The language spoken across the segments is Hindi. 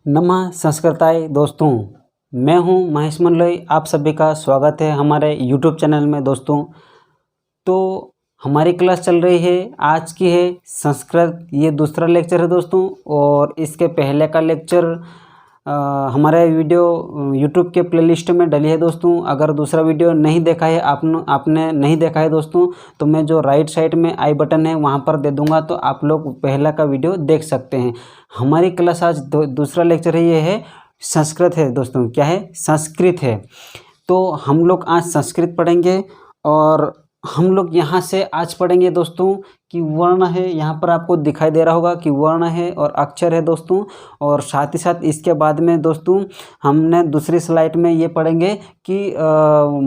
नमः संस्कृताय दोस्तों, मैं हूं महेश मंडलोई। आप सभी का स्वागत है हमारे यूट्यूब चैनल में। दोस्तों तो हमारी क्लास चल रही है, आज की है संस्कृत। ये दूसरा लेक्चर है दोस्तों, और इसके पहले का लेक्चर हमारे वीडियो यूट्यूब के प्लेलिस्ट में डली है दोस्तों। अगर दूसरा वीडियो नहीं देखा है, आपने नहीं देखा है दोस्तों, तो मैं जो राइट साइड में आई बटन है वहाँ पर दे दूँगा, तो आप लोग पहला का वीडियो देख सकते हैं। हमारी क्लास आज दूसरा लेक्चर है, ये है संस्कृत है दोस्तों। क्या है? संस्कृत है। तो हम लोग आज संस्कृत पढ़ेंगे, और हम लोग यहाँ से आज पढ़ेंगे दोस्तों कि वर्ण है। यहाँ पर आपको दिखाई दे रहा होगा कि वर्ण है और अक्षर है दोस्तों। और साथ ही साथ इसके बाद में दोस्तों हमने दूसरी स्लाइड में ये पढ़ेंगे कि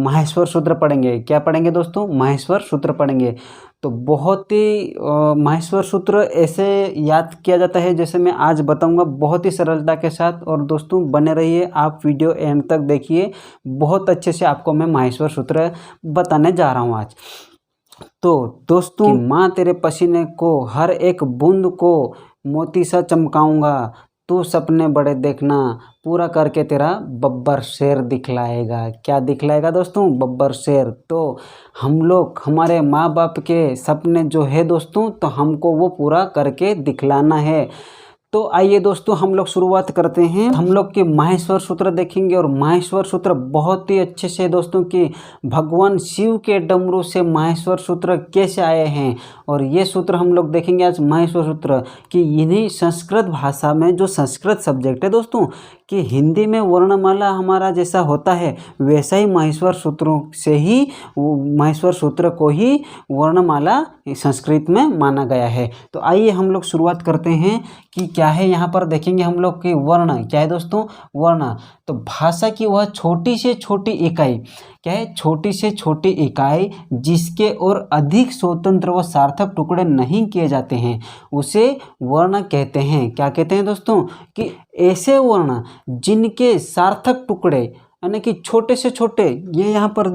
माहेश्वर सूत्र पढ़ेंगे। क्या पढ़ेंगे दोस्तों? माहेश्वर सूत्र पढ़ेंगे। तो बहुत ही माहेश्वर सूत्र ऐसे याद किया जाता है जैसे मैं आज बताऊंगा, बहुत ही सरलता के साथ। और दोस्तों बने रहिए, आप वीडियो एंड तक देखिए, बहुत अच्छे से आपको मैं माहेश्वर सूत्र बताने जा रहा हूँ आज। तो दोस्तों, माँ तेरे पसीने को हर एक बूंद को मोती सा चमकाऊंगा, तू सपने बड़े देखना, पूरा करके तेरा बब्बर शेर दिखलाएगा। क्या दिखलाएगा दोस्तों? बब्बर शेर। तो हम लोग, हमारे माँ बाप के सपने जो है दोस्तों, तो हमको वो पूरा करके दिखलाना है। तो आइए दोस्तों हम लोग शुरुआत करते हैं। हम लोग के माहेश्वर सूत्र देखेंगे, और माहेश्वर सूत्र बहुत ही अच्छे से दोस्तों कि भगवान शिव के डमरू से माहेश्वर सूत्र कैसे आए हैं। और ये सूत्र हम लोग देखेंगे आज, माहेश्वर सूत्र, कि इन्हीं संस्कृत भाषा में जो संस्कृत सब्जेक्ट है दोस्तों, कि हिंदी में वर्णमाला हमारा जैसा होता है, वैसा ही माहेश्वर सूत्रों से ही, माहेश्वर सूत्र को ही वर्णमाला संस्कृत में माना गया है। तो आइए हम लोग शुरुआत करते हैं कि क्या है। यहाँ पर देखेंगे हम लोग कि वर्ण क्या है दोस्तों? वर्ण। तो भाषा की वह छोटी से छोटी इकाई, क्या है? छोटी से छोटी इकाई जिसके और अधिक स्वतंत्र व सार्थक टुकड़े नहीं किए जाते हैं, उसे वर्ण कहते हैं। क्या कहते हैं दोस्तों? कि ऐसे वर्ण जिनके सार्थक टुकड़े, यानी कि छोटे से छोटे, ये यहाँ पर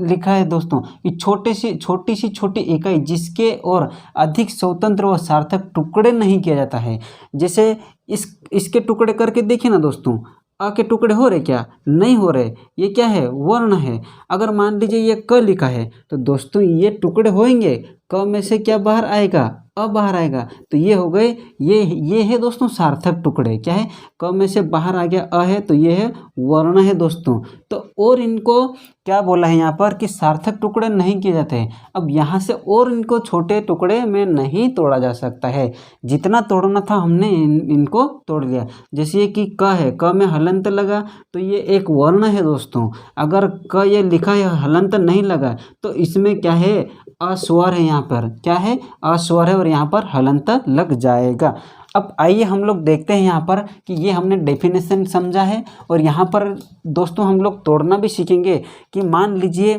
लिखा है दोस्तों कि छोटी सी छोटी इकाई जिसके और अधिक स्वतंत्र व सार्थक टुकड़े नहीं किया जाता है। जैसे इसके टुकड़े करके देखिए ना दोस्तों, अ के टुकड़े हो रहे? क्या नहीं हो रहे? ये क्या है? वर्ण है। अगर मान लीजिए ये क लिखा है, तो दोस्तों ये टुकड़े होंगे, क में से क्या बाहर आएगा? अ बाहर आएगा। तो ये हो गए, ये है दोस्तों सार्थक टुकड़े। क्या है? क में से बाहर आ गया अ है, तो ये है वर्ण है दोस्तों। तो और इनको क्या बोला है यहाँ पर कि सार्थक टुकड़े नहीं किए जाते हैं। अब यहाँ से और इनको छोटे टुकड़े में नहीं तोड़ा जा सकता है। जितना तोड़ना था हमने इनको तोड़ लिया। जैसे ये कि क है, क में हलंत लगा, तो ये एक वर्ण है दोस्तों। अगर क ये लिखा है, हलंत नहीं लगा, तो इसमें क्या है? अस्वर है। यहाँ पर क्या है? अस्वर है, और यहाँ पर हलंत लग जाएगा। अब आइए हम लोग देखते हैं यहाँ पर कि ये हमने डेफिनेशन समझा है, और यहाँ पर दोस्तों हम लोग तोड़ना भी सीखेंगे। कि मान लीजिए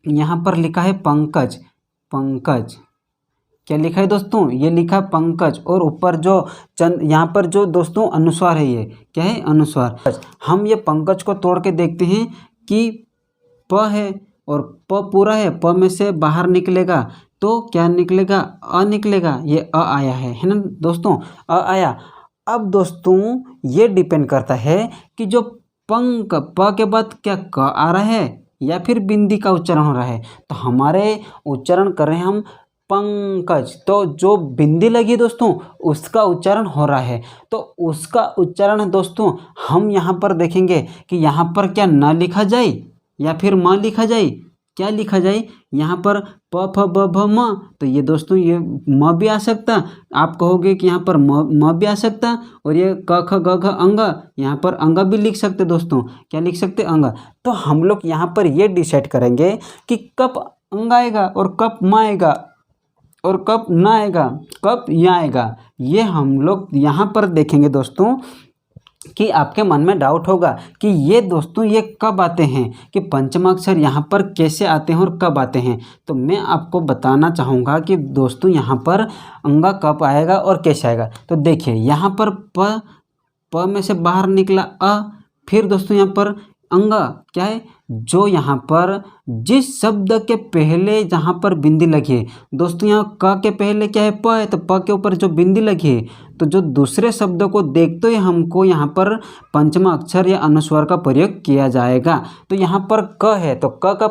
यहाँ पर लिखा है पंकज। पंकज क्या लिखा है दोस्तों? ये लिखा पंकज, और ऊपर जो यहाँ पर जो दोस्तों अनुस्वार है, ये क्या है? अनुस्वार। हम ये पंकज को तोड़ के देखते हैं कि प है और प पूरा है, प में से बाहर निकलेगा तो क्या निकलेगा? अ निकलेगा। ये अ आया है ना दोस्तों? अ आया। अब दोस्तों ये डिपेंड करता है कि जो प के बाद क्या क आ रहा है या फिर बिंदी का उच्चारण हो रहा है। तो हमारे उच्चारण कर रहे हैं हम पंकज, तो जो बिंदी लगी दोस्तों उसका उच्चारण हो रहा है। तो उसका उच्चारण दोस्तों हम यहाँ पर देखेंगे कि यहाँ पर क्या न लिखा जाए या फिर म लिखा जाए? क्या लिखा जाए? यहाँ पर प फ ब भ म, तो ये दोस्तों ये म भी आ सकता। आप कहोगे कि यहाँ पर म भी आ सकता, और ये क ख ग घ अंग, यहाँ पर अंग भी लिख सकते दोस्तों। क्या लिख सकते? अंग। तो हम लोग यहाँ पर ये डिसाइड करेंगे कि कब अंग आएगा और कब म आएगा, और कब न आएगा, कब या आएगा। ये हम लोग यहाँ पर देखेंगे दोस्तों कि आपके मन में डाउट होगा कि ये दोस्तों ये कब आते हैं, कि पंचमाक्षर यहाँ पर कैसे आते हैं और कब आते हैं। तो मैं आपको बताना चाहूँगा कि दोस्तों यहाँ पर अंगा कब आएगा और कैसे आएगा। तो देखिए यहाँ पर प में से बाहर निकला अ, फिर दोस्तों यहाँ पर अंग क्या है, जो यहाँ पर जिस शब्द के पहले जहाँ पर बिंदी लगी है दोस्तों, यहाँ क के पहले क्या है, प है, तो प के ऊपर जो बिंदी लगी है तो जो दूसरे शब्दों को देखते ही हमको यहाँ पर पंचमा अक्षर या अनुस्वार का प्रयोग किया जाएगा। तो यहाँ पर क है तो क का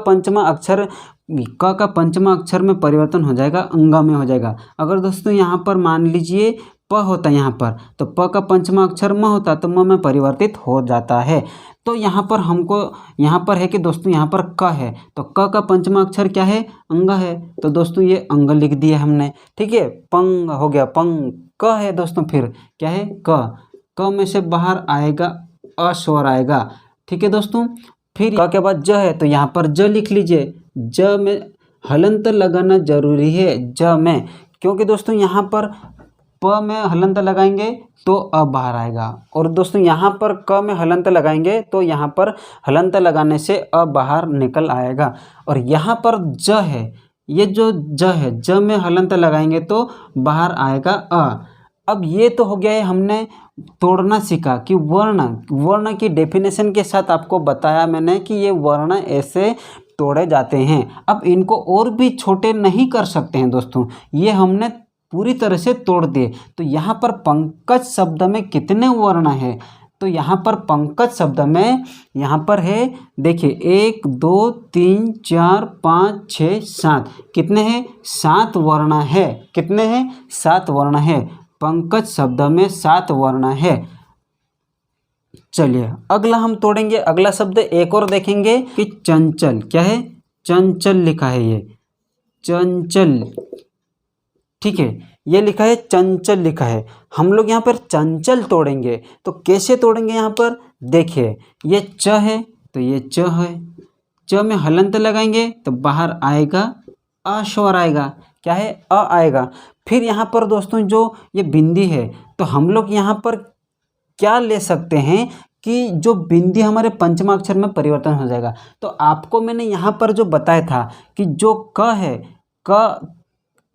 पंचमा अक्षर में परिवर्तन हो जाएगा, अंग में हो जाएगा। अगर दोस्तों यहाँ पर मान लीजिए प होता यहाँ पर, तो प का पंचमा अक्षर म होता तो म में परिवर्तित हो जाता है। तो यहाँ पर हमको यहाँ पर है कि दोस्तों यहाँ पर क है तो क का पंचमा अक्षर क्या है, अंग है, तो दोस्तों ये अंग लिख दिया हमने। ठीक है, पंग हो गया, पंग। क है दोस्तों, फिर क्या है, क में से बाहर आएगा अ स्वर आएगा। ठीक है दोस्तों, फिर क के बाद ज है तो यहाँ पर ज लिख लीजिए। ज में हलंत लगाना जरूरी है, ज में, क्योंकि दोस्तों यहाँ पर प में हलंत लगाएंगे तो अ बाहर आएगा, और दोस्तों यहाँ पर क में हलंत लगाएंगे तो यहाँ पर हलंत लगाने से अ बाहर निकल आएगा। और यहाँ पर ज है, ये जो ज है, ज में हलंत लगाएंगे तो बाहर आएगा अ। अब ये तो हो गया है, हमने तोड़ना सीखा कि वर्ण की डेफिनेशन के साथ आपको बताया मैंने कि ये वर्ण ऐसे तोड़े जाते हैं। अब इनको और भी छोटे नहीं कर सकते हैं दोस्तों, ये हमने पूरी तरह से तोड़ दिए। तो यहाँ पर पंकज शब्द में कितने वर्ण हैं, तो यहाँ पर पंकज शब्द में यहाँ पर है, देखिए 1 2 3 4 5 6 7, कितने हैं, 7 वर्ण है। कितने हैं, 7 वर्ण है। पंकज शब्द में 7 वर्ण है। चलिए अगला हम तोड़ेंगे, अगला शब्द एक और देखेंगे कि चंचल। क्या है, चंचल लिखा है, ये चंचल। ठीक है, ये लिखा है चंचल लिखा है। हम लोग यहाँ पर चंचल तोड़ेंगे तो कैसे तोड़ेंगे, यहाँ पर देखिए ये च है तो ये च है, च में हलंत लगाएंगे तो बाहर आएगा अ स्वर आएगा। क्या है, अ आएगा। फिर यहाँ पर दोस्तों जो ये बिंदी है तो हम लोग यहाँ पर क्या ले सकते हैं कि जो बिंदी हमारे पंचमा अक्षर में परिवर्तन हो जाएगा। तो आपको मैंने यहाँ पर जो बताया था कि जो क है, क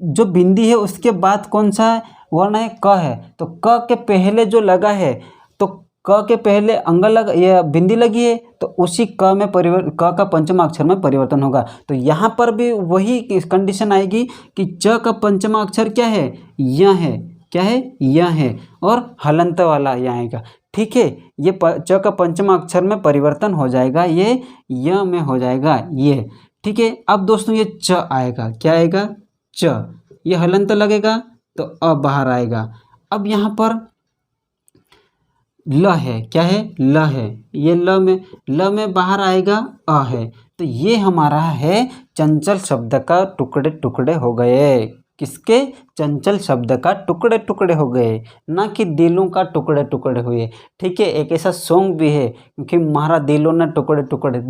जो बिंदी है उसके बाद कौन सा वर्ण है, क है, तो क के पहले जो लगा है, तो क के पहले अंग लग या बिंदी लगी है तो उसी क में क का पंचमा अक्षर में परिवर्तन होगा। तो यहाँ पर भी वही कंडीशन आएगी कि च का पंचमा अक्षर क्या है, य है। क्या है, य है, और हलंत वाला य आएगा। ठीक है, ये च का पंचमा अक्षर में परिवर्तन हो जाएगा, ये य में हो जाएगा ये। ठीक है, अब दोस्तों ये च आएगा। क्या आएगा, च, ये हलंत लगेगा तो अ बाहर आएगा। अब यहाँ पर ल है। क्या है, ल है, ये ल में बाहर आएगा अ है। तो ये हमारा है चंचल शब्द का टुकड़े टुकड़े हो गए। किसके, चंचल शब्द का टुकड़े टुकड़े हो गए, ना कि दिलों का टुकड़े टुकड़े हुए। ठीक है, एक ऐसा सॉन्ग भी है क्योंकि मारा दिलों ने टुकड़े टुकड़े।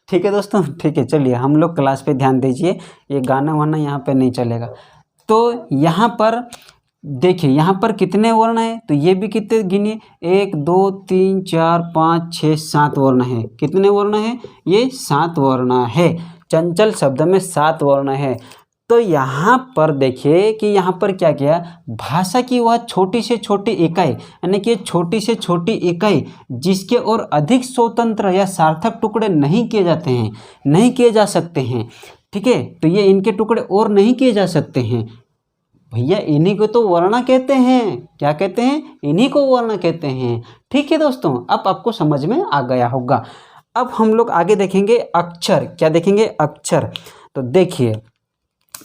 ठीक है दोस्तों, ठीक है, चलिए हम लोग क्लास पे ध्यान दीजिए, ये गाना वाना यहाँ पे नहीं चलेगा। तो यहाँ पर देखिए, यहाँ पर कितने वर्ण हैं, तो ये भी कितने गिनिए, 1 2 3 4 5 6 7 वर्ण हैं। कितने वर्ण हैं, ये 7 वर्ण है। चंचल शब्द में 7 वर्ण है। तो यहाँ पर देखिए कि यहाँ पर क्या किया, भाषा की वह छोटी से छोटी इकाई, यानी कि छोटी से छोटी इकाई जिसके और अधिक स्वतंत्र या सार्थक टुकड़े नहीं किए जाते हैं, नहीं किए जा सकते हैं। ठीक है, तो ये इनके टुकड़े और नहीं किए जा सकते हैं भैया, इन्हीं को तो वर्ण कहते हैं। क्या कहते हैं, इन्हीं को वर्ण कहते हैं। ठीक है दोस्तों, अब आपको समझ में आ गया होगा। अब हम लोग आगे देखेंगे अक्षर। क्या देखेंगे, अक्षर। तो देखिए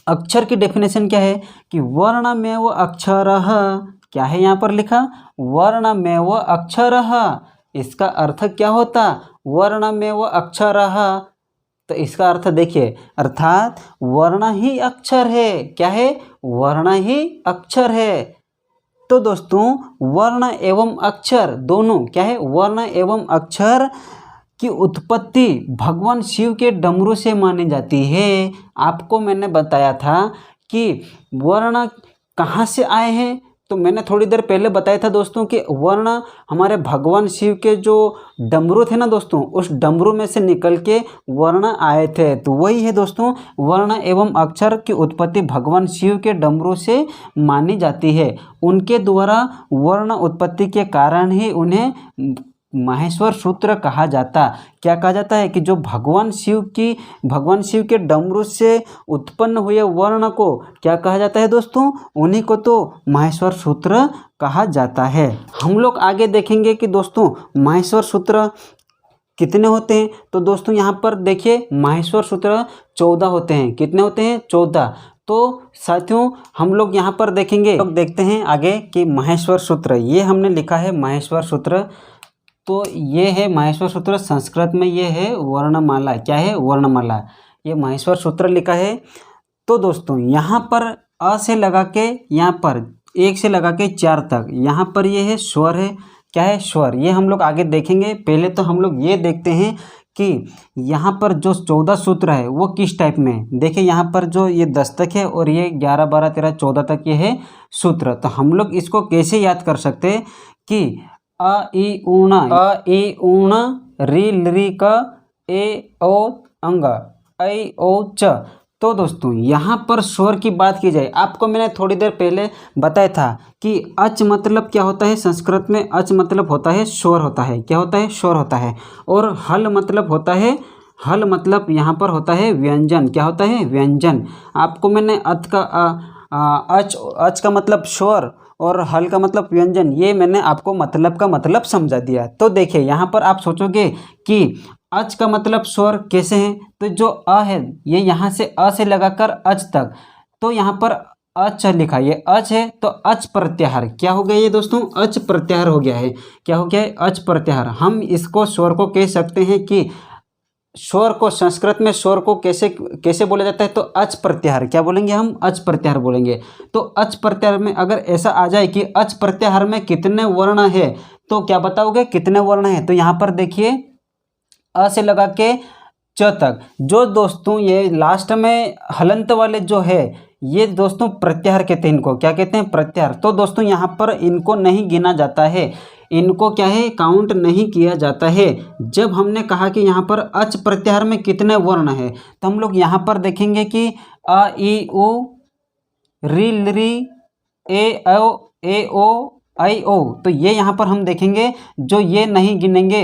अक्षर की डेफिनेशन क्या है कि वर्णमेव अक्षरः। क्या है यहाँ पर लिखा, वर्णमेव अक्षरः। इसका अर्थ क्या होता, वर्णमेव अक्षरः। तो इसका अर्थ देखिए, अर्थात वर्ण ही अक्षर है। क्या है, वर्ण ही अक्षर है। तो दोस्तों वर्ण एवं अक्षर दोनों क्या है, वर्ण एवं अक्षर की उत्पत्ति भगवान शिव के डमरू से मानी जाती है। आपको मैंने बताया था कि वर्ण कहाँ से आए हैं, तो मैंने थोड़ी देर पहले बताया था दोस्तों कि वर्ण हमारे भगवान शिव के जो डमरू थे ना दोस्तों, उस डमरू में से निकल के वर्ण आए थे। तो वही है दोस्तों, वर्ण एवं अक्षर की उत्पत्ति भगवान शिव के डमरू से मानी जाती है। उनके द्वारा वर्ण उत्पत्ति के कारण ही उन्हें माहेश्वर सूत्र कहा जाता। क्या कहा जाता है कि जो भगवान शिव के डमरू से उत्पन्न हुए वर्ण को क्या कहा जाता है दोस्तों, उन्हीं को तो माहेश्वर सूत्र कहा जाता है। हम लोग आगे देखेंगे कि दोस्तों माहेश्वर सूत्र कितने होते हैं। तो दोस्तों यहाँ पर देखिए माहेश्वर सूत्र 14 होते हैं। कितने होते हैं? 14। तो साथियों हम लोग यहाँ पर देखेंगे, लोग देखते हैं आगे कि माहेश्वर सूत्र, ये हमने लिखा है माहेश्वर सूत्र। तो ये है माहेश्वर सूत्र, संस्कृत में ये है वर्णमाला। क्या है? वर्णमाला। ये माहेश्वर सूत्र लिखा है। तो दोस्तों यहाँ पर अ से लगा के, यहाँ पर 1 से लगा के 4 तक, यहाँ पर ये है स्वर है। क्या है? स्वर। ये हम लोग आगे देखेंगे। पहले तो हम लोग ये देखते हैं कि यहाँ पर जो 14 सूत्र है वो किस टाइप में। देखिए यहाँ पर जो ये 10 तक है और ये 11, 12, 13, 14 तक ये है सूत्र। तो हम लोग इसको कैसे याद कर सकते हैं कि अ ई ऊण री लृ क ए ओ अंग ऐ ओ च। तो दोस्तों यहाँ पर स्वर की बात की जाए, आपको मैंने थोड़ी देर पहले बताया था कि अच मतलब क्या होता है। संस्कृत में अच मतलब होता है स्वर होता है। क्या होता है? स्वर होता है। और हल मतलब होता है, हल मतलब यहाँ पर होता है व्यंजन। क्या होता है? व्यंजन। आपको मैंने अच का मतलब स्वर और हल का मतलब व्यंजन, ये मैंने आपको मतलब का मतलब समझा दिया। तो देखिए यहाँ पर आप सोचोगे कि अच का मतलब स्वर कैसे हैं। तो जो अ है ये यहाँ से अ से लगाकर अच तक, तो यहाँ पर अच लिखा, ये अच है तो अच प्रत्याहार। क्या हो गया ये दोस्तों? अच प्रत्याहार हो गया है। क्या हो गया है? अच प्रत्याहार। हम इसको स्वर को कह सकते हैं कि स्वर को, संस्कृत में स्वर को कैसे बोला जाता है, तो अच प्रत्याहार। क्या बोलेंगे हम? अच प्रत्याहार बोलेंगे। तो अच प्रत्याहार में अगर ऐसा आ जाए कि अच प्रत्याहार में कितने वर्ण है, तो क्या बताओगे कितने वर्ण है। तो यहाँ पर देखिए अ से लगा के च तक, जो दोस्तों ये लास्ट में हलंत वाले जो है, ये दोस्तों प्रत्याहार कहते हैं। इनको क्या कहते हैं? प्रत्याहार। तो दोस्तों यहाँ पर इनको नहीं गिना जाता है, इनको क्या है? काउंट नहीं किया जाता है। जब हमने कहा कि यहाँ पर अच प्रत्याहार में कितने वर्ण है, तो हम लोग यहाँ पर देखेंगे कि अ ई उ री लृ ए ओ ऐ ओ। तो ये यहाँ पर हम देखेंगे जो ये नहीं गिनेंगे,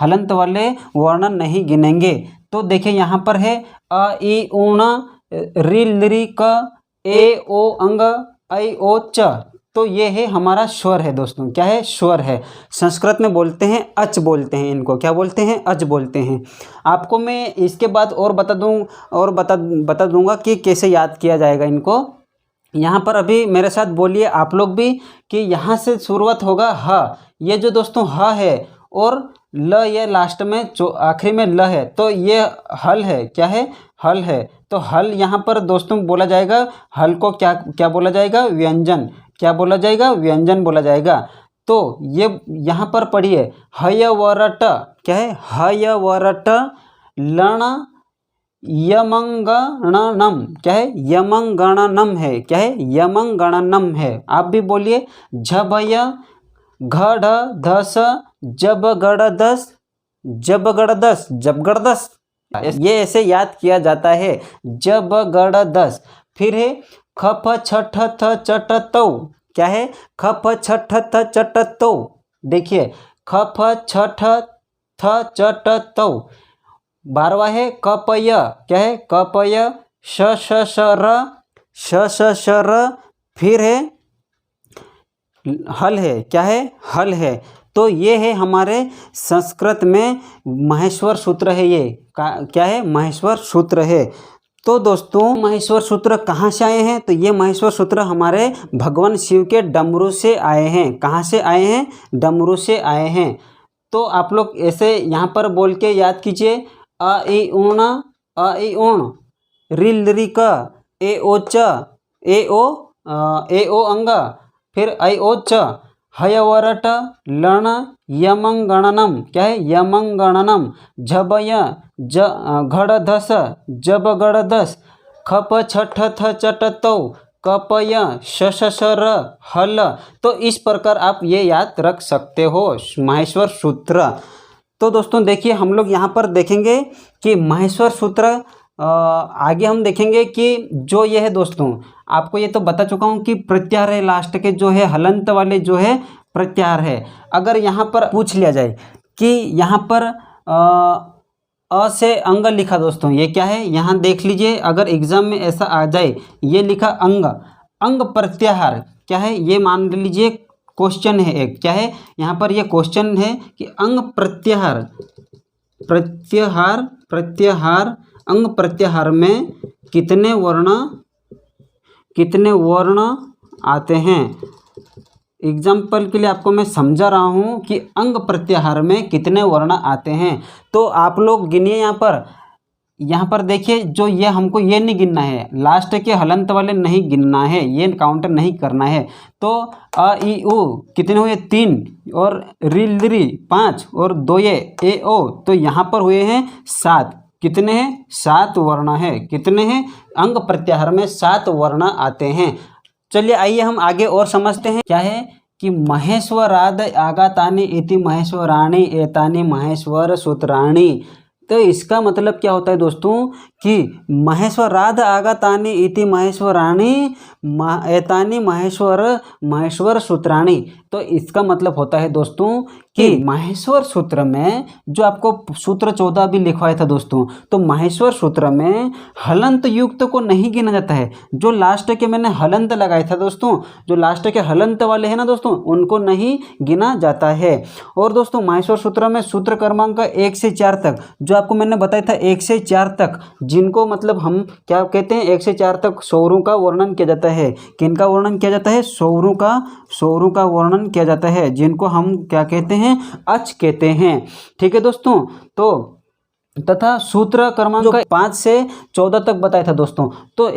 हलंत वाले वर्ण नहीं गिनेंगे। तो देखिए यहाँ पर है अ ई ऊण री लृ क ए ओ अंग ऐ ओ च। तो ये है हमारा स्वर है दोस्तों। क्या है? स्वर है। संस्कृत में बोलते हैं अच, बोलते हैं इनको। क्या बोलते हैं? अच बोलते हैं। आपको मैं इसके बाद और बता दूंगा कि कैसे याद किया जाएगा इनको। यहाँ पर अभी मेरे साथ बोलिए आप लोग भी कि यहाँ से शुरुआत होगा ह। ये जो दोस्तों ह है और ल, ये लास्ट में जो आखिरी में ल है, तो ये हल है। क्या है? हल है। तो हल यहाँ पर दोस्तों बोला जाएगा, हल को क्या बोला जाएगा? व्यंजन। क्या बोला जाएगा? व्यंजन बोला जाएगा। तो ये यहाँ पर पढ़िए हय वरट। क्या है? हय वरट लण यमंगणनम। क्या है? यमंगणनम है। क्या है? यमंगणनम है। आप भी बोलिए झबय घड़ धस जबगड़दस जबगड़दस जबगड़दस। ये ऐसे याद किया जाता है, जबगड़दस। फिर है खप छठ थ चट तौ। क्या है? खप छठ थ चट तौ। देखिए खप छठ थ चट तौ। 12वां है कपय। क्या है? कपय श श र। फिर है हल है। क्या है? हल है। तो ये है हमारे संस्कृत में माहेश्वर सूत्र है। ये क्या है? माहेश्वर सूत्र है। तो दोस्तों माहेश्वर सूत्र कहाँ से आए हैं? तो ये माहेश्वर सूत्र हमारे भगवान शिव के डमरू से आए हैं। कहाँ से आए हैं? डमरू से आए हैं। तो आप लोग ऐसे यहाँ पर बोल के याद कीजिए अ ई ऊण री लृ क ए ओ च ए ओ अंग। फिर ऐ ओ च हय वरट लण यमंगणनम। क्या है? यमंगणनम। झबय घड़धस जबगड़दस खप छठ थ चट तौ कपय शशर हल। तो इस प्रकार आप ये याद रख सकते हो माहेश्वर सूत्र। तो दोस्तों देखिए हम लोग यहाँ पर देखेंगे कि माहेश्वर सूत्र आगे हम देखेंगे कि जो ये है दोस्तों, आपको ये तो बता चुका हूँ कि प्रत्याहार है लास्ट के जो है हलंत वाले जो है प्रत्याहार है। अगर यहाँ पर पूछ लिया जाए कि यहाँ पर अ से अंग लिखा दोस्तों, ये क्या है यहाँ देख लीजिए, अगर एग्जाम में ऐसा आ जाए ये लिखा अंग, अंग प्रत्याहार क्या है ये मान लीजिए क्वेश्चन है एक, क्या है यहाँ पर ये क्वेश्चन है कि अंग प्रत्याहार प्रत्याहार प्रत्याहार अंग प्रत्याहार में कितने वर्ण आते हैं। एग्जाम्पल के लिए आपको मैं समझा रहा हूँ कि अंग प्रत्याहार में कितने वर्ण आते हैं। तो आप लोग गिनिए यहाँ पर देखिए, जो ये हमको ये नहीं गिनना है, लास्ट के हलंत वाले नहीं गिनना है, ये काउंटर नहीं करना है। तो अ ई उ कितने हुए 3 और री ली 5 और 2 ये ए ओ, तो यहाँ पर हुए हैं 7। कितने हैं 7 वर्ण है। कितने हैं अंग प्रत्याहार में 7 वर्ण आते हैं। चलिए आइए हम आगे और समझते हैं। क्या है कि महेश्वराद आगातानि इति महेश्वराणि एतानि महेश्वर सूत्राणि। तो इसका मतलब क्या होता है दोस्तों कि महेश्वराद आगातानि इति महेश्वराणि एतानि महेश्वर सूत्राणि। तो इसका मतलब होता है दोस्तों कि महेश्वर सूत्र में जो आपको सूत्र 14 भी लिखवाया था दोस्तों, तो महेश्वर सूत्र में हलंत युक्त को नहीं गिना जाता है। जो लास्ट के मैंने हलंत लगाया था दोस्तों, जो लास्ट के हलंत वाले हैं ना दोस्तों, उनको नहीं गिना जाता है। और दोस्तों महेश्वर सूत्र में सूत्र क्रमांक 1 से 4 तक, जो आपको मैंने बताया था 1 से 4 तक, जिनको मतलब हम क्या कहते हैं 1 से 4 तक स्वरों का वर्णन किया जाता है। किनका वर्णन किया जाता है? स्वरों का वर्णन किया जाता है, जिनको हम क्या कहते हैं? अच कहते हैं। ठीक है दोस्तों। तो तथा सूत्र क्रमांक 5 से 14 तक बताया था दोस्तों, तो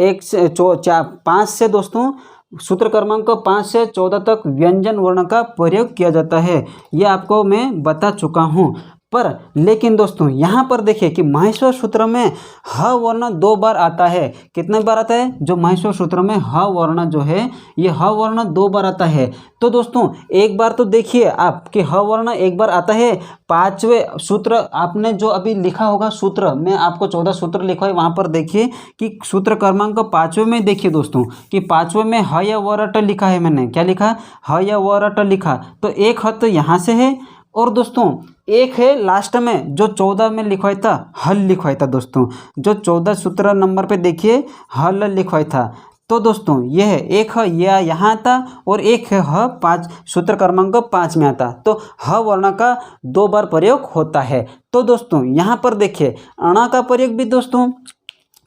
5 से दोस्तों सूत्र क्रमांक 5 से 14 तक व्यंजन वर्ण का प्रयोग किया जाता है। यह आपको मैं बता चुका हूँ। पर लेकिन दोस्तों यहाँ पर देखिए कि महेश्वर सूत्र में ह वर्ण 2 बार आता है। कितने बार आता है? जो महेश्वर सूत्र में ह वर्ण जो है, ये ह वर्ण 2 बार आता है। तो दोस्तों एक बार तो देखिए आप कि ह वर्ण एक बार आता है। 5वें सूत्र आपने जो अभी लिखा होगा सूत्र, मैं आपको 14 सूत्र लिखा है, वहाँ पर देखिए कि सूत्र क्रमांक 5वें में देखिए दोस्तों कि 5वें में ह या व र ट लिखा है। मैंने क्या लिखा? ह या व र ट लिखा। तो एक ह तो यहाँ से है, और दोस्तों एक है लास्ट में जो 14 में लिखवाया था, हल लिखवाया था दोस्तों। जो 14 सूत्र नंबर पे देखिए हल लिखवाया था। तो दोस्तों यह है एक ह यह यहाँ आता और एक है ह 5 सूत्र क्रमांक 5 में आता। तो ह वर्ण का 2 बार प्रयोग होता है। तो दोस्तों यहाँ पर देखिए अणा का प्रयोग भी दोस्तों,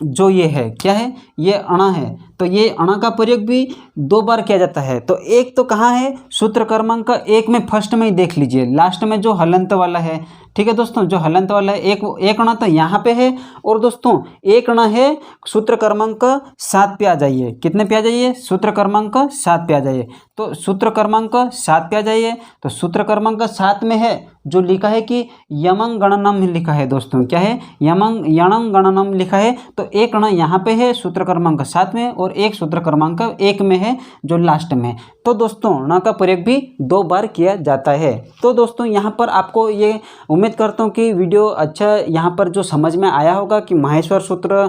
जो ये है क्या है? ये अणा है, तो ये अणा का प्रयोग भी 2 बार किया जाता है। तो एक तो कहाँ है? सूत्र क्रमांक 1 में फर्स्ट में ही देख लीजिए, लास्ट में जो हलंत वाला है। ठीक है दोस्तों, जो हलंत वाला है एक अणा तो यहाँ पे है, और दोस्तों एक अणा है सूत्र क्रमांक 7 पे आ जाइए। कितने पे आ जाइए? सूत्र क्रमांक 7 पे आ जाइए। तो सूत्र क्रमांक 7 पे आ जाइए। तो सूत्र क्रमांक 7 में है जो लिखा है कि यमं गणनम लिखा है दोस्तों। क्या है? यणं गणनम लिखा है। तो एक अणा यहाँ पे है सूत्र क्रमांक 7 में, और एक सूत्र क्रमांक 1 में है जो लास्ट में। तो दोस्तों अणा का प्रयोग भी 2 बार किया जाता है। तो दोस्तों यहाँ पर आपको ये उम्मीद करता हूँ कि वीडियो अच्छा यहाँ पर जो समझ में आया होगा कि महेश्वर सूत्र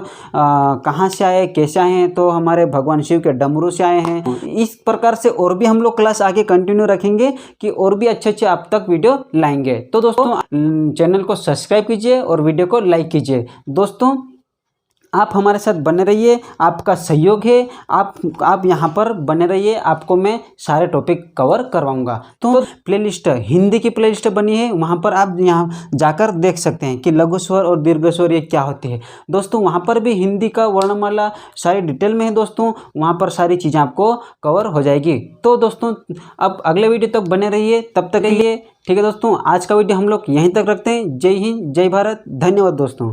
कहाँ से आए, कैसे आए हैं। तो हमारे भगवान शिव के डमरू से आए हैं। इस प्रकार से और भी हम लोग क्लास आगे कंटिन्यू रखेंगे कि और भी अच्छे आप तक वीडियो लाएंगे। तो दोस्तों चैनल को सब्सक्राइब कीजिए और वीडियो को लाइक कीजिए। दोस्तों आप हमारे साथ बने रहिए, आपका सहयोग है, आप यहाँ पर बने रहिए, आपको मैं सारे टॉपिक कवर करवाऊंगा। तो प्लेलिस्ट हिंदी की प्लेलिस्ट बनी है, वहाँ पर आप यहाँ जाकर देख सकते हैं कि लघु स्वर और दीर्घ स्वर ये क्या होती है दोस्तों। वहाँ पर भी हिंदी का वर्णमाला सारी डिटेल में है दोस्तों, वहाँ पर सारी चीज़ें आपको कवर हो जाएगी। तो दोस्तों अब अगले वीडियो तक बने रहिए, तब तक के लिए ठीक है दोस्तों। आज का वीडियो हम लोग यहीं तक रखते हैं। जय हिंद, जय भारत, धन्यवाद दोस्तों।